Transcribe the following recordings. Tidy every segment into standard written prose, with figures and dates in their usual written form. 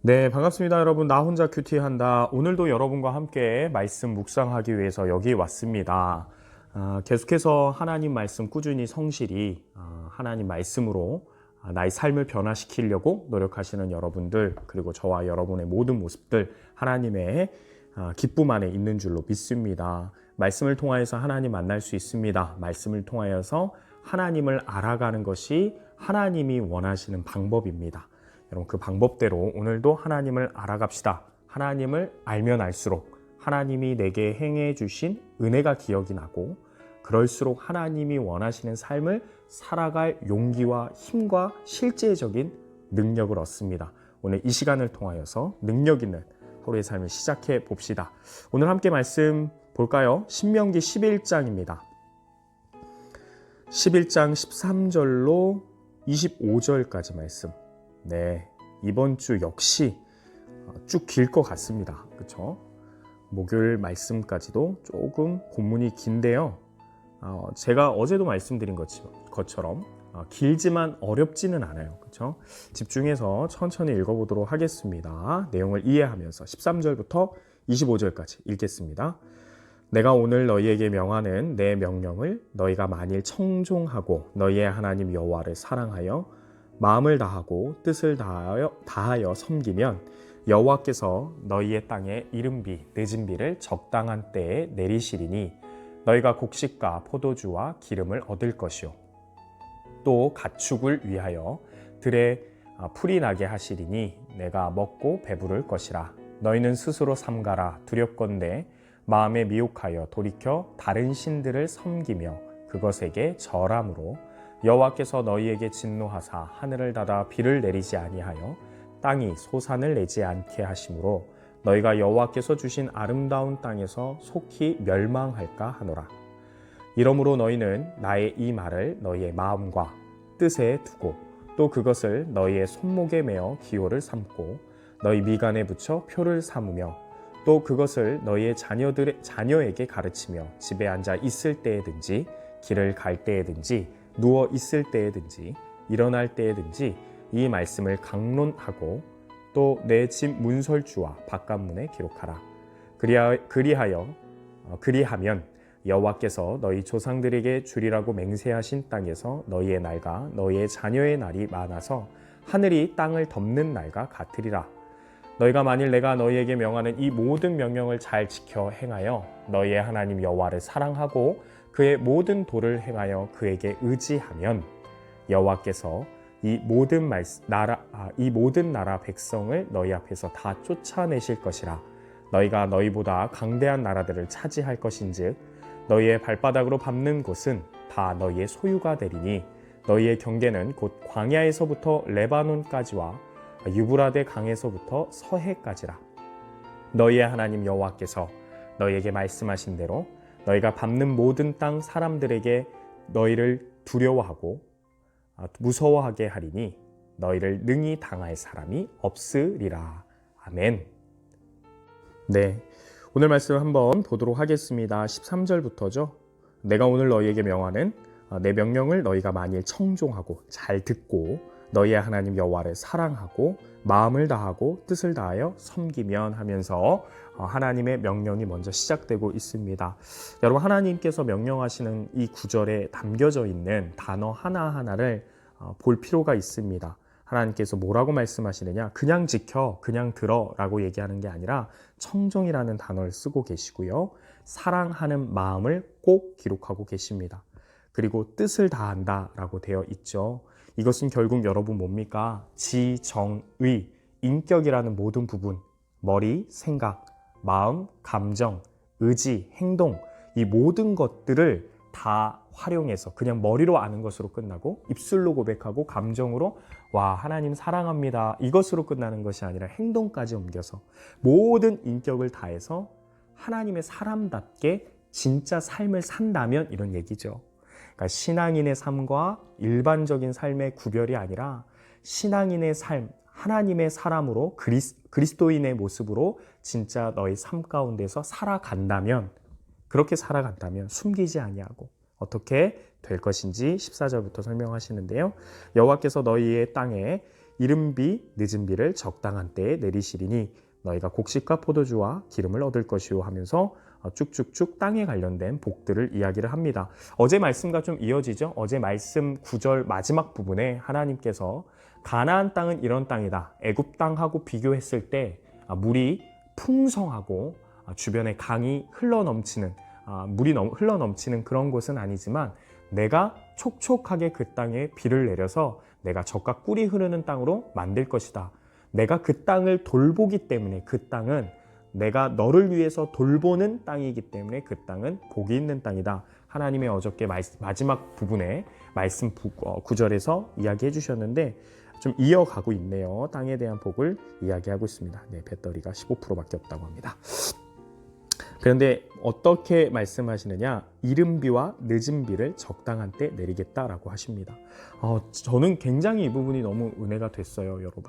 네, 반갑습니다, 여러분. 나 혼자 큐티한다. 오늘도 여러분과 함께 말씀 묵상하기 위해서 여기 왔습니다. 계속해서 하나님 말씀 꾸준히 성실히 하나님 말씀으로 나의 삶을 변화시키려고 노력하시는 여러분들, 그리고 저와 여러분의 모든 모습들 하나님의 기쁨 안에 있는 줄로 믿습니다. 말씀을 통하여서 하나님 만날 수 있습니다. 말씀을 통하여서 하나님을 알아가는 것이 하나님이 원하시는 방법입니다. 여러분, 그 방법대로 오늘도 하나님을 알아갑시다. 하나님을 알면 알수록 하나님이 내게 행해 주신 은혜가 기억이 나고, 그럴수록 하나님이 원하시는 삶을 살아갈 용기와 힘과 실제적인 능력을 얻습니다. 오늘 이 시간을 통하여서 능력 있는 하루의 삶을 시작해 봅시다. 오늘 함께 말씀 볼까요? 신명기 11장입니다. 11장 13절로 25절까지 말씀. 네, 이번 주 역시 쭉 길 것 같습니다. 그렇죠? 목요일 말씀까지도 조금 본문이 긴데요. 제가 어제도 말씀드린 것처럼 길지만 어렵지는 않아요. 그렇죠? 집중해서 천천히 읽어보도록 하겠습니다. 내용을 이해하면서 13절부터 25절까지 읽겠습니다. 내가 오늘 너희에게 명하는 내 명령을 너희가 만일 청종하고 너희의 하나님 여호와를 사랑하여 마음을 다하고 뜻을 다하여 섬기면 여호와께서 너희의 땅에 이른 비, 늦은 비를 적당한 때에 내리시리니 너희가 곡식과 포도주와 기름을 얻을 것이요 또 가축을 위하여 들에 풀이 나게 하시리니 내가 먹고 배부를 것이라. 너희는 스스로 삼가라. 두렵건대 마음에 미혹하여 돌이켜 다른 신들을 섬기며 그것에게 절함으로 여호와께서 너희에게 진노하사 하늘을 닫아 비를 내리지 아니하여 땅이 소산을 내지 않게 하심으로 너희가 여호와께서 주신 아름다운 땅에서 속히 멸망할까 하노라. 이러므로 너희는 나의 이 말을 너희의 마음과 뜻에 두고 또 그것을 너희의 손목에 메어 기호를 삼고 너희 미간에 붙여 표를 삼으며 또 그것을 너희의 자녀에게 가르치며 집에 앉아 있을 때에든지 길을 갈 때에든지 누워 있을 때에든지 일어날 때에든지 이 말씀을 강론하고 또 내 집 문설주와 바깥문에 기록하라. 그리하면 여호와께서 너희 조상들에게 주리라고 맹세하신 땅에서 너희의 날과 너희의 자녀의 날이 많아서 하늘이 땅을 덮는 날과 같으리라. 너희가 만일 내가 너희에게 명하는 이 모든 명령을 잘 지켜 행하여 너희의 하나님 여호와를 사랑하고 그의 모든 도를 행하여 그에게 의지하면 여호와께서 이 모든 나라 백성을 너희 앞에서 다 쫓아내실 것이라. 너희가 너희보다 강대한 나라들을 차지할 것인즉 너희의 발바닥으로 밟는 곳은 다 너희의 소유가 되리니 너희의 경계는 곧 광야에서부터 레바논까지와 유브라데 강에서부터 서해까지라. 너희의 하나님 여호와께서 너희에게 말씀하신 대로 너희가 밟는 모든 땅 사람들에게 너희를 두려워하고 무서워하게 하리니 너희를 능히 당할 사람이 없으리라. 아멘. 네, 오늘 말씀 한번 보도록 하겠습니다. 13절부터죠. 내가 오늘 너희에게 명하는 내 명령을 너희가 만일 청종하고 잘 듣고 너희의 하나님 여호와를 사랑하고 마음을 다하고 뜻을 다하여 섬기면 하면서 하나님의 명령이 먼저 시작되고 있습니다. 여러분, 하나님께서 명령하시는 이 구절에 담겨져 있는 단어 하나하나를 볼 필요가 있습니다. 하나님께서 뭐라고 말씀하시느냐? 그냥 지켜, 그냥 들어 라고 얘기하는 게 아니라 청종이라는 단어를 쓰고 계시고요. 사랑하는 마음을 꼭 기록하고 계십니다. 그리고 뜻을 다한다 라고 되어 있죠. 이것은 결국 여러분 뭡니까? 지, 정, 의, 인격이라는 모든 부분, 머리, 생각, 마음, 감정, 의지, 행동, 이 모든 것들을 다 활용해서 그냥 머리로 아는 것으로 끝나고 입술로 고백하고 감정으로 와 하나님 사랑합니다 이것으로 끝나는 것이 아니라 행동까지 옮겨서 모든 인격을 다해서 하나님의 사람답게 진짜 삶을 산다면 이런 얘기죠. 그러니까 신앙인의 삶과 일반적인 삶의 구별이 아니라 신앙인의 삶, 하나님의 사람으로 그리스도인의 모습으로 진짜 너희 삶 가운데서 살아간다면, 그렇게 살아간다면 숨기지 아니하고 어떻게 될 것인지 14절부터 설명하시는데요. 여호와께서 너희의 땅에 이른 비 늦은 비를 적당한 때에 내리시리니 너희가 곡식과 포도주와 기름을 얻을 것이요 하면서 쭉쭉쭉 땅에 관련된 복들을 이야기를 합니다. 어제 말씀과 좀 이어지죠. 어제 말씀 9절 마지막 부분에 하나님께서 가나안 땅은 이런 땅이다. 애굽 땅하고 비교했을 때 물이 풍성하고 주변에 강이 흘러넘치는 물이 흘러넘치는 그런 곳은 아니지만 내가 촉촉하게 그 땅에 비를 내려서 내가 젖과 꿀이 흐르는 땅으로 만들 것이다. 내가 그 땅을 돌보기 때문에 그 땅은 내가 너를 위해서 돌보는 땅이기 때문에 그 땅은 복이 있는 땅이다. 하나님의 어저께 마지막 부분에 말씀 9절에서 이야기해 주셨는데 좀 이어가고 있네요. 땅에 대한 복을 이야기하고 있습니다. 네, 배터리가 15%밖에 없다고 합니다. 그런데 어떻게 말씀하시느냐? 이른 비와 늦은 비를 적당한 때 내리겠다라고 하십니다. 저는 굉장히 이 부분이 너무 은혜가 됐어요, 여러분.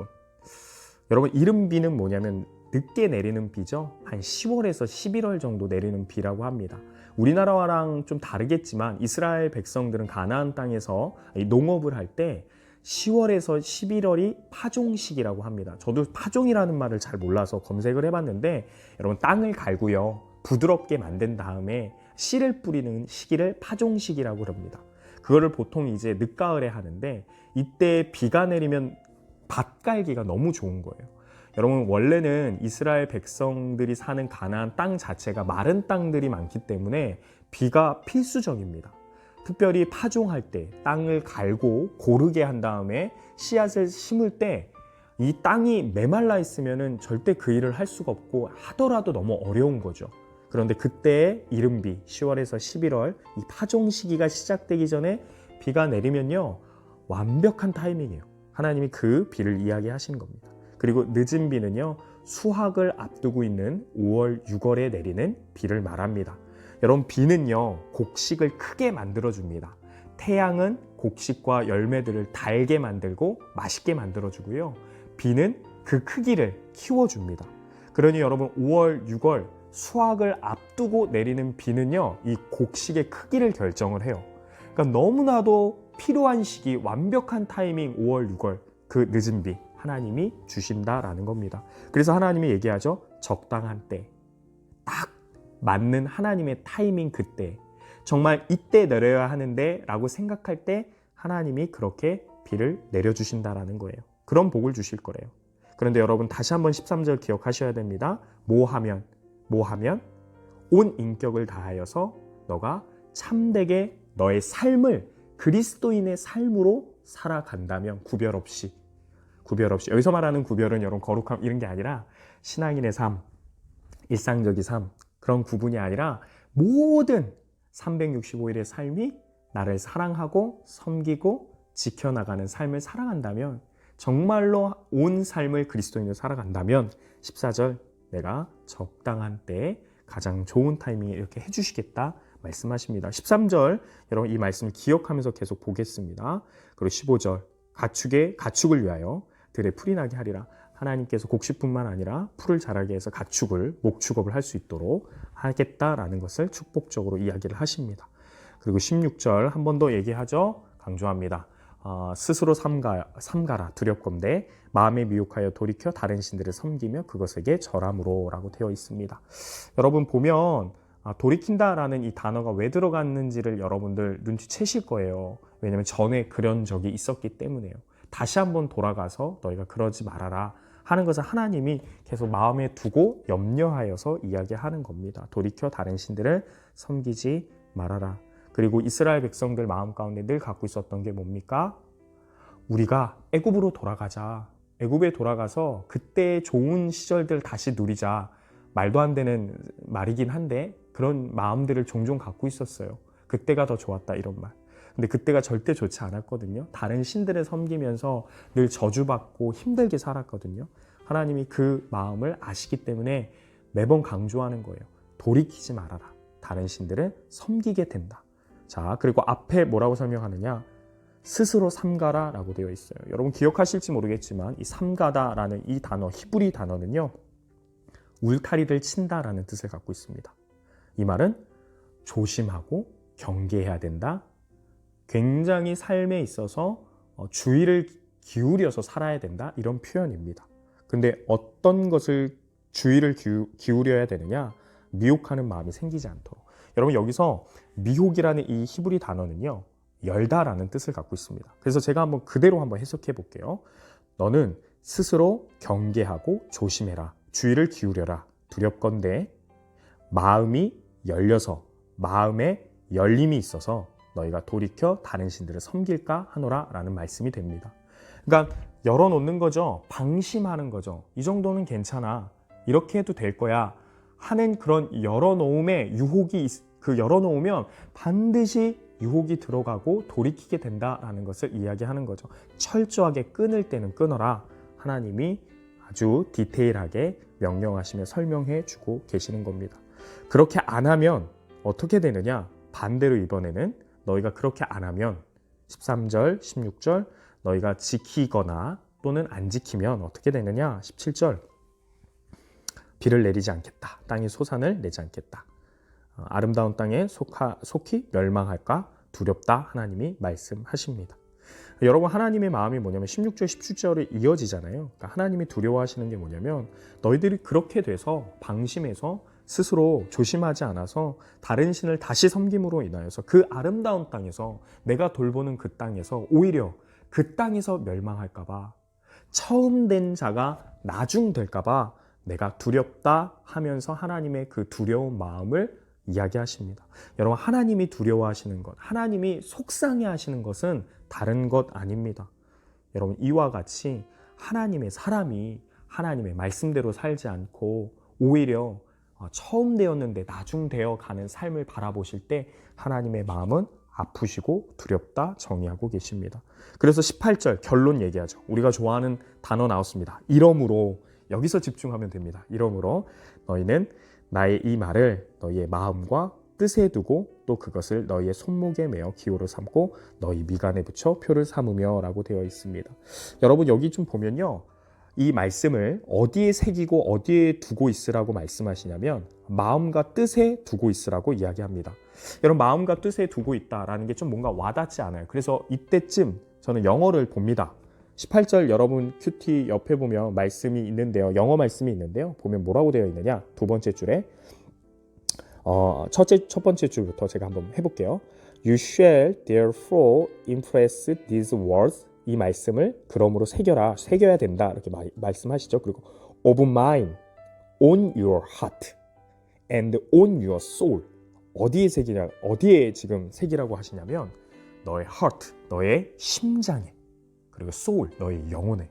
여러분, 이른 비는 뭐냐면 늦게 내리는 비죠. 한 10월에서 11월 정도 내리는 비라고 합니다. 우리나라랑 좀 다르겠지만 이스라엘 백성들은 가나안 땅에서 농업을 할 때 10월에서 11월이 파종식이라고 합니다. 저도 파종이라는 말을 잘 몰라서 검색을 해봤는데 여러분, 땅을 갈고요, 부드럽게 만든 다음에 씨를 뿌리는 시기를 파종식이라고 합니다. 그거를 보통 이제 늦가을에 하는데 이때 비가 내리면 밭 갈기가 너무 좋은 거예요. 여러분, 원래는 이스라엘 백성들이 사는 가나안 땅 자체가 마른 땅들이 많기 때문에 비가 필수적입니다. 특별히 파종할 때 땅을 갈고 고르게 한 다음에 씨앗을 심을 때 이 땅이 메말라 있으면 절대 그 일을 할 수가 없고 하더라도 너무 어려운 거죠. 그런데 그때 이른 비 10월에서 11월 이 파종 시기가 시작되기 전에 비가 내리면요, 완벽한 타이밍이에요. 하나님이 그 비를 이야기하시는 겁니다. 그리고 늦은 비는요, 수확을 앞두고 있는 5월, 6월에 내리는 비를 말합니다. 여러분, 비는요, 곡식을 크게 만들어줍니다. 태양은 곡식과 열매들을 달게 만들고 맛있게 만들어주고요. 비는 그 크기를 키워줍니다. 그러니 여러분, 5월, 6월 수확을 앞두고 내리는 비는요, 이 곡식의 크기를 결정을 해요. 그러니까 너무나도 필요한 시기, 완벽한 타이밍 5월, 6월 그 늦은 비 하나님이 주신다라는 겁니다. 그래서 하나님이 얘기하죠. 적당한 때, 딱 맞는 하나님의 타이밍, 그때 정말 이때 내려야 하는데 라고 생각할 때 하나님이 그렇게 비를 내려주신다라는 거예요. 그런 복을 주실 거래요. 그런데 여러분, 다시 한번 13절 기억하셔야 됩니다. 뭐하면 온 인격을 다하여서 너가 참되게 너의 삶을 그리스도인의 삶으로 살아간다면 구별 없이, 여기서 말하는 구별은 여러분 거룩함 이런 게 아니라 신앙인의 삶, 일상적인 삶, 그런 구분이 아니라 모든 365일의 삶이 나를 사랑하고 섬기고 지켜나가는 삶을 살아간다면, 정말로 온 삶을 그리스도인으로 살아간다면 14절 내가 적당한 때에 가장 좋은 타이밍에 이렇게 해주시겠다 말씀하십니다. 13절 여러분, 이 말씀을 기억하면서 계속 보겠습니다. 그리고 15절 가축을 위하여 들에 풀이 나게 하리라. 하나님께서 곡식뿐만 아니라 풀을 자라게 해서 목축업을 할 수 있도록 하겠다라는 것을 축복적으로 이야기를 하십니다. 그리고 16절 한 번 더 얘기하죠. 강조합니다. 스스로 삼가라 두렵건대 마음에 미혹하여 돌이켜 다른 신들을 섬기며 그것에게 절함으로 라고 되어 있습니다. 여러분 보면 돌이킨다라는 이 단어가 왜 들어갔는지를 여러분들 눈치채실 거예요. 왜냐하면 전에 그런 적이 있었기 때문에요. 다시 한번 돌아가서 너희가 그러지 말아라 하는 것을 하나님이 계속 마음에 두고 염려하여서 이야기하는 겁니다. 돌이켜 다른 신들을 섬기지 말아라. 그리고 이스라엘 백성들 마음 가운데 늘 갖고 있었던 게 뭡니까? 우리가 애굽으로 돌아가자. 애굽에 돌아가서 그때의 좋은 시절들 다시 누리자. 말도 안 되는 말이긴 한데 그런 마음들을 종종 갖고 있었어요. 그때가 더 좋았다, 이런 말. 근데 그때가 절대 좋지 않았거든요. 다른 신들을 섬기면서 늘 저주받고 힘들게 살았거든요. 하나님이 그 마음을 아시기 때문에 매번 강조하는 거예요. 돌이키지 말아라. 다른 신들을 섬기게 된다. 자, 그리고 앞에 뭐라고 설명하느냐? 스스로 삼가라 라고 되어 있어요. 여러분 기억하실지 모르겠지만 이 삼가다라는 이 단어, 히브리 단어는요, 울타리를 친다라는 뜻을 갖고 있습니다. 이 말은 조심하고 경계해야 된다. 굉장히 삶에 있어서 주의를 기울여서 살아야 된다 이런 표현입니다. 근데 어떤 것을 주의를 기울여야 되느냐? 미혹하는 마음이 생기지 않도록. 여러분 여기서 미혹이라는 이 히브리 단어는요, 열다라는 뜻을 갖고 있습니다. 그래서 제가 한번 그대로 한번 해석해 볼게요. 너는 스스로 경계하고 조심해라. 주의를 기울여라. 두렵건대 마음이 열려서 마음에 열림이 있어서 너희가 돌이켜 다른 신들을 섬길까 하노라 라는 말씀이 됩니다. 그러니까 열어놓는 거죠. 방심하는 거죠. 이 정도는 괜찮아. 이렇게 해도 될 거야 하는 그런 열어놓음에 유혹이, 그 열어놓으면 반드시 유혹이 들어가고 돌이키게 된다라는 것을 이야기하는 거죠. 철저하게 끊을 때는 끊어라. 하나님이 아주 디테일하게 명령하시며 설명해 주고 계시는 겁니다. 그렇게 안 하면 어떻게 되느냐? 반대로 이번에는 너희가 그렇게 안 하면 13절, 16절 너희가 지키거나 또는 안 지키면 어떻게 되느냐? 17절 비를 내리지 않겠다. 땅이 소산을 내지 않겠다. 아름다운 땅에 속히 멸망할까 두렵다. 하나님이 말씀하십니다. 여러분 하나님의 마음이 뭐냐면 16절, 17절에 이어지잖아요. 그러니까 하나님이 두려워하시는 게 뭐냐면 너희들이 그렇게 돼서 방심해서 스스로 조심하지 않아서 다른 신을 다시 섬김으로 인하여서 그 아름다운 땅에서 내가 돌보는 그 땅에서 오히려 그 땅에서 멸망할까 봐 처음 된 자가 나중 될까 봐 내가 두렵다 하면서 하나님의 그 두려운 마음을 이야기하십니다. 여러분 하나님이 두려워하시는 것, 하나님이 속상해하시는 것은 다른 것 아닙니다. 여러분 이와 같이 하나님의 사람이 하나님의 말씀대로 살지 않고 오히려 처음 되었는데 나중 되어 가는 삶을 바라보실 때 하나님의 마음은 아프시고 두렵다 정의하고 계십니다. 그래서 18절 결론 얘기하죠. 우리가 좋아하는 단어 나왔습니다. 이러므로 여기서 집중하면 됩니다. 이러므로 너희는 나의 이 말을 너희의 마음과 뜻에 두고 또 그것을 너희의 손목에 매어 기호로 삼고 너희 미간에 붙여 표를 삼으며 라고 되어 있습니다. 여러분 여기 좀 보면요. 이 말씀을 어디에 새기고 어디에 두고 있으라고 말씀하시냐면 마음과 뜻에 두고 있으라고 이야기합니다. 여러분 마음과 뜻에 두고 있다라는 게 좀 뭔가 와닿지 않아요. 그래서 이때쯤 저는 영어를 봅니다. 18절 여러분 큐티 옆에 보면 말씀이 있는데요. 영어 말씀이 있는데요. 보면 뭐라고 되어 있느냐? 두 번째 줄에 첫 번째 줄부터 제가 한번 해볼게요. You shall therefore impress these words. 이 말씀을 그러므로 새겨야 된다 이렇게 말씀하시죠. 그리고 of mine on your heart and on your soul. 어디에 새기냐? 어디에 지금 새기라고 하시냐면 너의 heart, 너의 심장에, 그리고 soul, 너의 영혼에.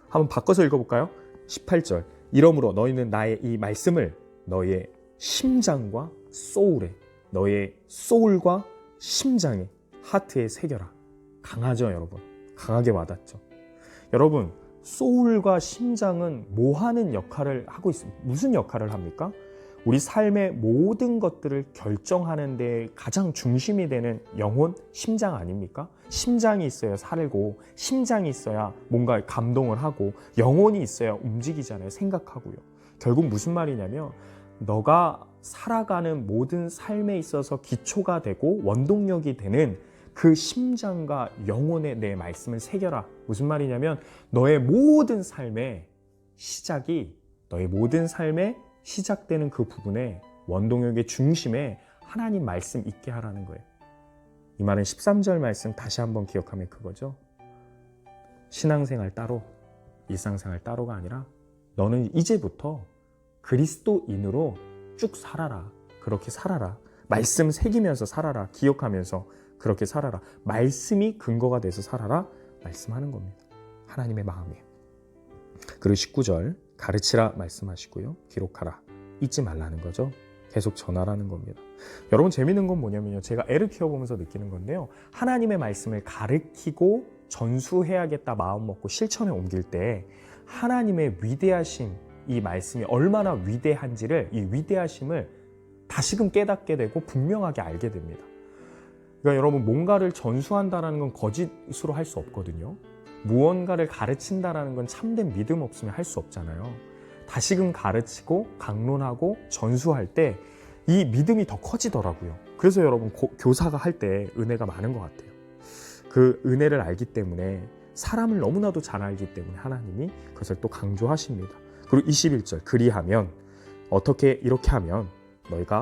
한번 바꿔서 읽어볼까요? 18절 이러므로 너희는 나의 이 말씀을 너의 심장과 soul에, 너의 soul과 심장에, 하트에 새겨라. 강하죠 여러분? 강하게 와닿죠. 여러분 soul과 심장은 뭐 하는 역할을 하고 있습니다. 무슨 역할을 합니까? 우리 삶의 모든 것들을 결정하는 데 가장 중심이 되는 영혼, 심장 아닙니까? 심장이 있어야 살고 심장이 있어야 뭔가 감동을 하고 영혼이 있어야 움직이잖아요. 생각하고요. 결국 무슨 말이냐면 너가 살아가는 모든 삶에 있어서 기초가 되고 원동력이 되는 그 심장과 영혼에 내 말씀을 새겨라. 무슨 말이냐면 너의 모든 삶의 시작이 너의 모든 삶의 시작되는 그 부분에 원동력의 중심에 하나님 말씀 있게 하라는 거예요. 이 말은 13절 말씀 다시 한번 기억하면 그거죠. 신앙생활 따로, 일상생활 따로가 아니라 너는 이제부터 그리스도인으로 쭉 살아라. 그렇게 살아라. 말씀 새기면서 살아라. 기억하면서 그렇게 살아라. 말씀이 근거가 돼서 살아라. 말씀하는 겁니다. 하나님의 마음이에요. 그리고 19절 가르치라 말씀하시고요. 기록하라. 잊지 말라는 거죠. 계속 전하라는 겁니다. 여러분 재미있는 건 뭐냐면요. 제가 애를 키워보면서 느끼는 건데요. 하나님의 말씀을 가르치고 전수해야겠다 마음 먹고 실천에 옮길 때 하나님의 위대하심, 이 말씀이 얼마나 위대한지를, 이 위대하심을 다시금 깨닫게 되고 분명하게 알게 됩니다. 그러니까 여러분 뭔가를 전수한다는 건 거짓으로 할 수 없거든요. 무언가를 가르친다는 건 참된 믿음 없으면 할 수 없잖아요. 다시금 가르치고 강론하고 전수할 때 이 믿음이 더 커지더라고요. 그래서 여러분 교사가 할 때 은혜가 많은 것 같아요. 그 은혜를 알기 때문에 사람을 너무나도 잘 알기 때문에 하나님이 그것을 또 강조하십니다. 그리고 21절 그리하면 어떻게 이렇게 하면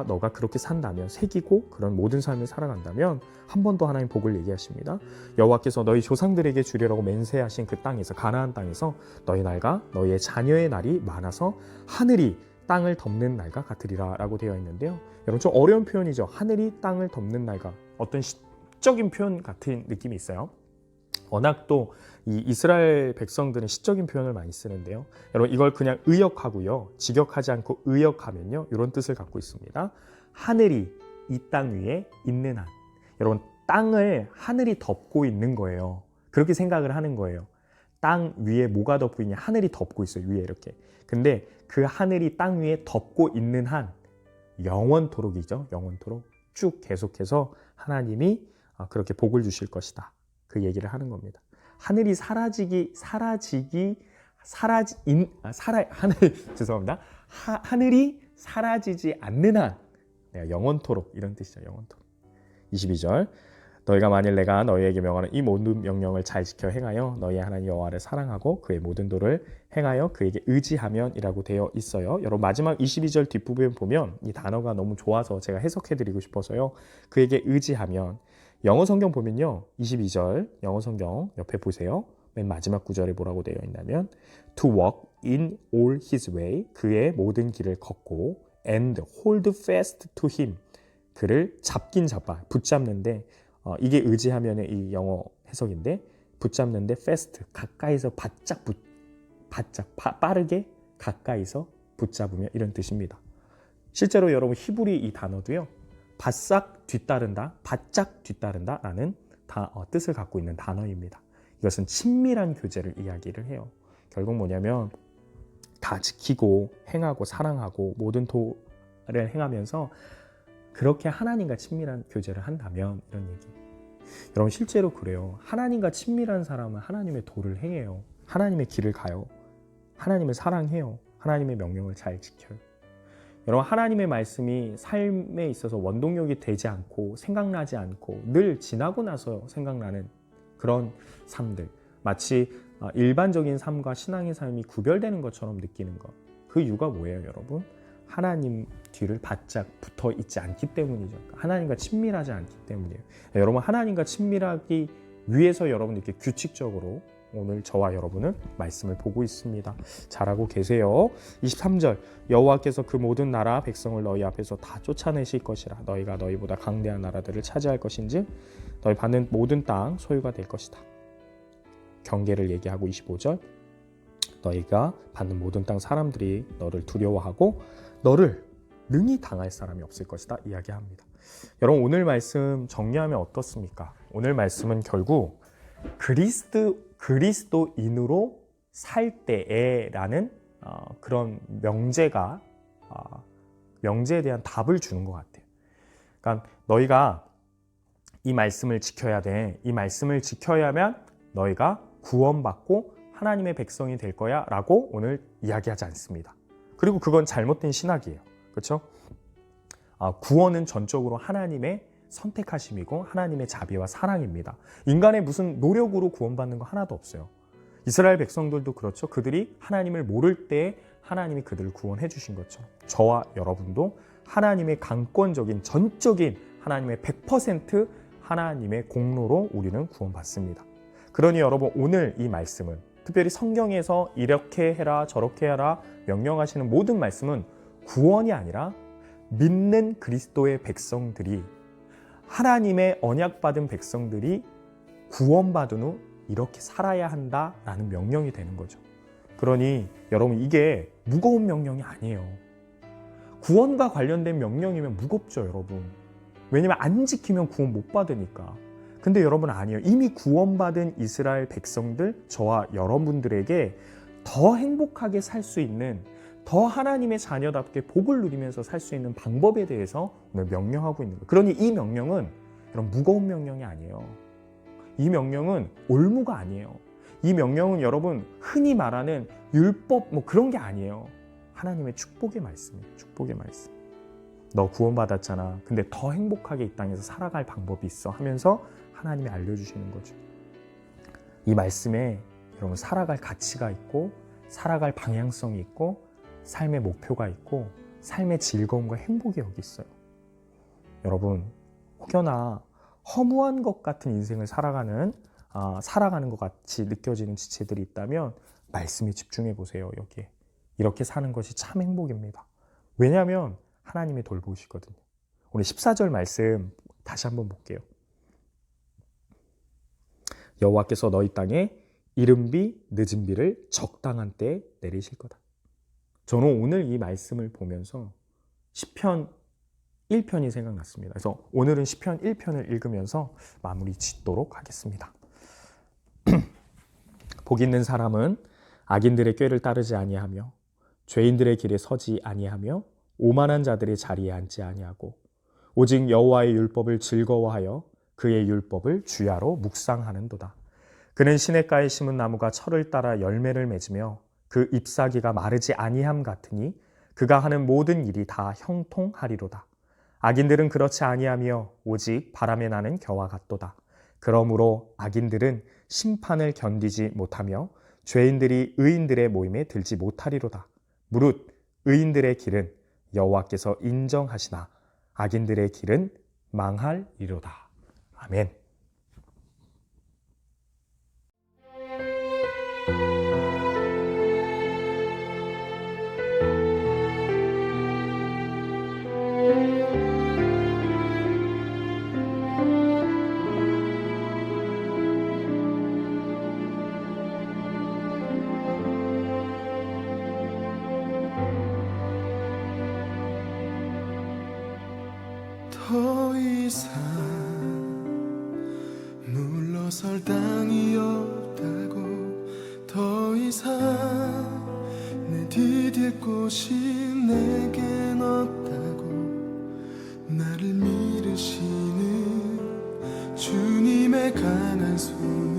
너가 그렇게 산다면 새기고 그런 모든 삶을 살아간다면 한 번 더 하나님 복을 얘기하십니다. 여호와께서 너희 조상들에게 주리라고 맹세하신 그 땅에서 가나안 땅에서 너희 날과 너희의 자녀의 날이 많아서 하늘이 땅을 덮는 날과 같으리라 라고 되어 있는데요. 여러분 좀 어려운 표현이죠. 하늘이 땅을 덮는 날과 어떤 시적인 표현 같은 느낌이 있어요. 워낙 또 이 이스라엘 백성들은 시적인 표현을 많이 쓰는데요. 여러분 이걸 그냥 의역하고요. 직역하지 않고 의역하면요. 이런 뜻을 갖고 있습니다. 하늘이 이 땅 위에 있는 한. 여러분 땅을 하늘이 덮고 있는 거예요. 그렇게 생각을 하는 거예요. 땅 위에 뭐가 덮고 있냐? 하늘이 덮고 있어요. 위에 이렇게. 근데 그 하늘이 땅 위에 덮고 있는 한 영원토록이죠. 영원토록 쭉 계속해서 하나님이 그렇게 복을 주실 것이다. 그 얘기를 하는 겁니다. 하늘이 하늘이 사라지지 않는 한 영원토록 이런 뜻이죠. 영원토록. 22절 너희가 만일 내가 너희에게 명하는 이 모든 명령을 잘 지켜 행하여 너희의 하나님 여호와를 사랑하고 그의 모든 도를 행하여 그에게 의지하면이라고 되어 있어요. 여러분 마지막 22절 뒷부분 보면 이 단어가 너무 좋아서 제가 해석해드리고 싶어서요. 그에게 의지하면 영어 성경 보면요. 22절 영어 성경 옆에 보세요. 맨 마지막 구절에 뭐라고 되어 있냐면 To walk in all his way 그의 모든 길을 걷고 and hold fast to him 그를 잡긴 잡아 붙잡는데 이게 의지하면의 이 영어 해석인데 붙잡는데 fast 가까이서 빠르게 가까이서 붙잡으며 이런 뜻입니다. 실제로 여러분 히브리 이 단어도요. 바싹 뒤따른다, 바짝 뒤따른다라는 뜻을 갖고 있는 단어입니다. 이것은 친밀한 교제를 이야기를 해요. 결국 뭐냐면 다 지키고 행하고 사랑하고 모든 도를 행하면서 그렇게 하나님과 친밀한 교제를 한다면 이런 얘기. 여러분 실제로 그래요. 하나님과 친밀한 사람은 하나님의 도를 행해요. 하나님의 길을 가요. 하나님을 사랑해요. 하나님의 명령을 잘 지켜요. 여러분 하나님의 말씀이 삶에 있어서 원동력이 되지 않고 생각나지 않고 늘 지나고 나서 생각나는 그런 삶들 마치 일반적인 삶과 신앙의 삶이 구별되는 것처럼 느끼는 것. 그 이유가 뭐예요 여러분? 하나님 뒤를 바짝 붙어 있지 않기 때문이죠. 하나님과 친밀하지 않기 때문이에요. 여러분 하나님과 친밀하기 위해서 여러분 이렇게 규칙적으로 오늘 저와 여러분은 말씀을 보고 있습니다. 잘하고 계세요. 23절 여호와께서 그 모든 나라 백성을 너희 앞에서 다 쫓아내실 것이라 너희가 너희보다 강대한 나라들을 차지할 것인지 너희 받는 모든 땅 소유가 될 것이다. 경계를 얘기하고 25절 너희가 받는 모든 땅 사람들이 너를 두려워하고 너를 능히 당할 사람이 없을 것이다 이야기합니다. 여러분 오늘 말씀 정리하면 어떻습니까? 오늘 말씀은 결국 그리스도인으로 살 때에라는 그런 명제에 대한 답을 주는 것 같아요. 그러니까 너희가 이 말씀을 지켜야 돼. 이 말씀을 지켜야만 너희가 구원받고 하나님의 백성이 될 거야 라고 오늘 이야기하지 않습니다. 그리고 그건 잘못된 신학이에요. 그렇죠? 구원은 전적으로 하나님의 선택하심이고 하나님의 자비와 사랑입니다. 인간의 무슨 노력으로 구원받는 거 하나도 없어요. 이스라엘 백성들도 그렇죠. 그들이 하나님을 모를 때 하나님이 그들을 구원해 주신 것처럼 저와 여러분도 하나님의 강권적인 전적인 하나님의 100% 하나님의 공로로 우리는 구원받습니다. 그러니 여러분 오늘 이 말씀은 특별히 성경에서 이렇게 해라 저렇게 해라 명령하시는 모든 말씀은 구원이 아니라 믿는 그리스도의 백성들이 하나님의 언약받은 백성들이 구원받은 후 이렇게 살아야 한다라는 명령이 되는 거죠. 그러니 여러분 이게 무거운 명령이 아니에요. 구원과 관련된 명령이면 무겁죠 여러분. 왜냐면 안 지키면 구원 못 받으니까. 근데 여러분 아니에요. 이미 구원받은 이스라엘 백성들 저와 여러분들에게 더 행복하게 살 수 있는 더 하나님의 자녀답게 복을 누리면서 살 수 있는 방법에 대해서 오늘 명령하고 있는 거예요. 그러니 이 명령은 여러분 무거운 명령이 아니에요. 이 명령은 올무가 아니에요. 이 명령은 여러분 흔히 말하는 율법 뭐 그런 게 아니에요. 하나님의 축복의 말씀이에요. 축복의 말씀. 너 구원받았잖아. 근데 더 행복하게 이 땅에서 살아갈 방법이 있어 하면서 하나님이 알려주시는 거죠. 이 말씀에 여러분 살아갈 가치가 있고 살아갈 방향성이 있고 삶의 목표가 있고 삶의 즐거움과 행복이 여기 있어요. 여러분 혹여나 허무한 것 같은 인생을 살아가는 것 같이 느껴지는 지체들이 있다면 말씀에 집중해 보세요. 여기에 이렇게 사는 것이 참 행복입니다. 왜냐하면 하나님이 돌보시거든요. 오늘 14절 말씀 다시 한번 볼게요. 여호와께서 너희 땅에 이른 비 늦은 비를 적당한 때에 내리실 거다. 저는 오늘 이 말씀을 보면서 시편 1편이 생각났습니다. 그래서 오늘은 시편 1편을 읽으면서 마무리 짓도록 하겠습니다. 복 있는 사람은 악인들의 꾀를 따르지 아니하며 죄인들의 길에 서지 아니하며 오만한 자들의 자리에 앉지 아니하고 오직 여호와의 율법을 즐거워하여 그의 율법을 주야로 묵상하는도다. 그는 시냇가에 심은 나무가 철을 따라 열매를 맺으며 그 잎사귀가 마르지 아니함 같으니 그가 하는 모든 일이 다 형통하리로다. 악인들은 그렇지 아니하며 오직 바람에 나는 겨와 같도다. 그러므로 악인들은 심판을 견디지 못하며 죄인들이 의인들의 모임에 들지 못하리로다. 무릇 의인들의 길은 여호와께서 인정하시나 악인들의 길은 망할이로다. 아멘. 더 이상 물러설 땅이 없다고 더 이상 내 디딜 곳이 내겐 없다고 나를 밀으시는 주님의 강한 손은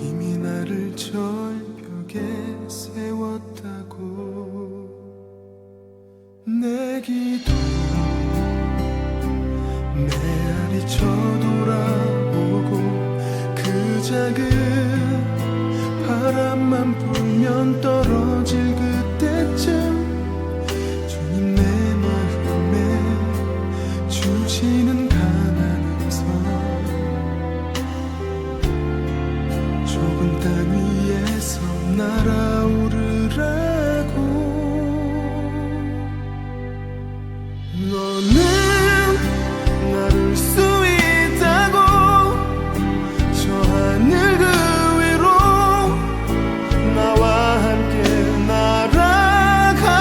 이미 나를 절벽에 세웠다고. 내 기도 메아리 쳐돌아오고 그 작은 바람만 불면 떨어질 그때쯤 주님 내 마음에 주시는 강한 음성 좁은 땅 위에서 날아오르라고. 너는 나를 수 있다고 저 하늘 그 위로 나와 함께 날아가자고.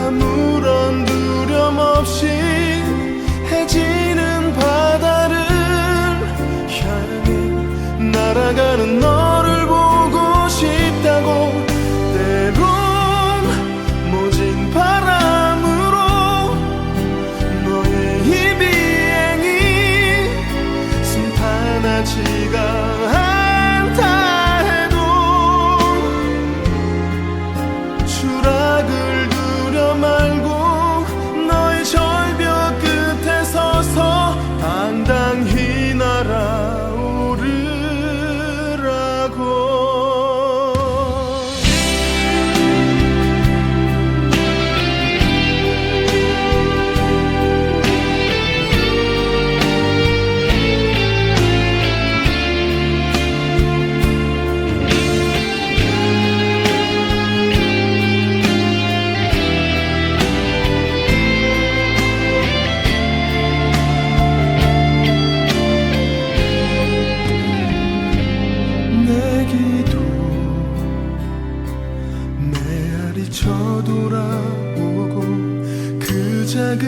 아무런 두려움 없이 해지는 바다를 향해 날아가는 너를 보고 싶다고. 지가 않다 해도 추락을 두려 말고 너의 절벽 끝에 서서 당당히 날아오르라고. 쳐돌아오고 그 작은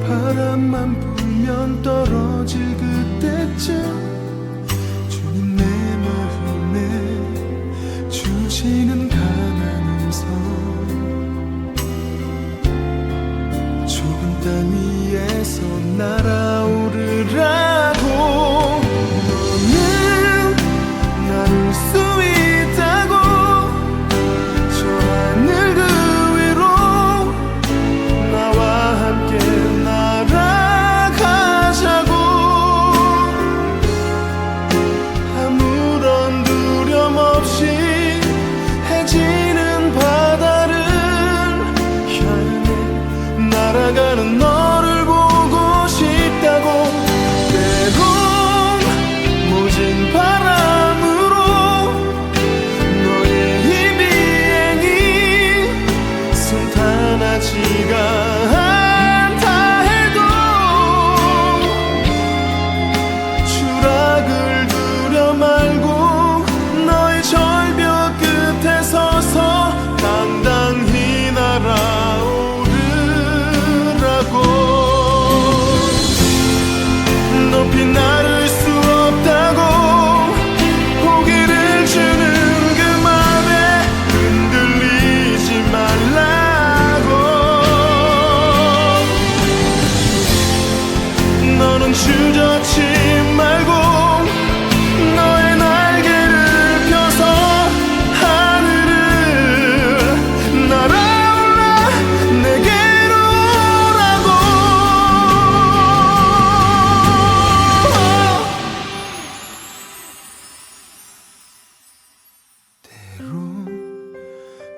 바람만 불면 떨어질 그때쯤 주님 내 마음에 주시는 강한 음성 좁은 땅 위에서 날아오르라고. 너는 나를 수 있다고 하늘 그 위로 나와 함께 나가는 너를 보고 싶다고. 때론 모진 바람으로 너의 이 비행이 순탄하지가 않다 해도 추락을 두려 말고 너의 절벽 끝에 서서 당당히 날아오르라고. 높이 나를 수 없다고 포기를 주는 그 맘에 흔들리지 말라고. 너는 주저치 말고 너의 날개를 펴서 하늘을 날아올라 내게로 오라고. 때론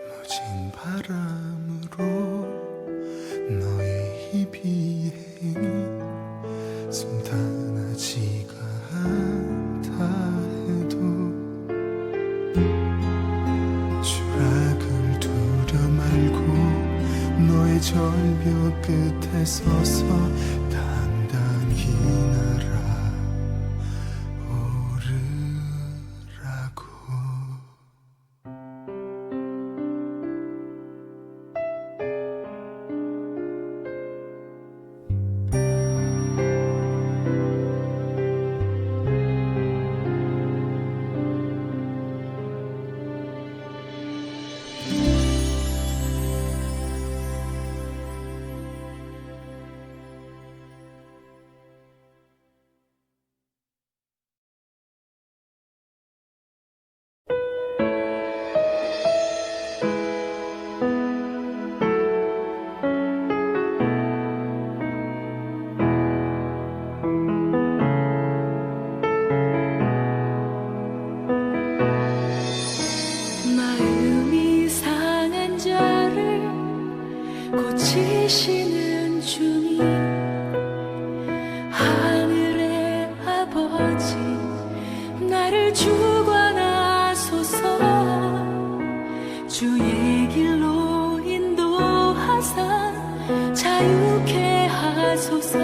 모진 바람으로 너의 이 비행이 순탄하지가 않다 해도 추락을 두려 말고 너의 절벽 끝에 서서 당당히 날아오르라고. 마음이 상한 자를 고치시는 주님, 하늘의 아버지 나를 주관하소서. 주의 길로 인도하사 자유케 하소서.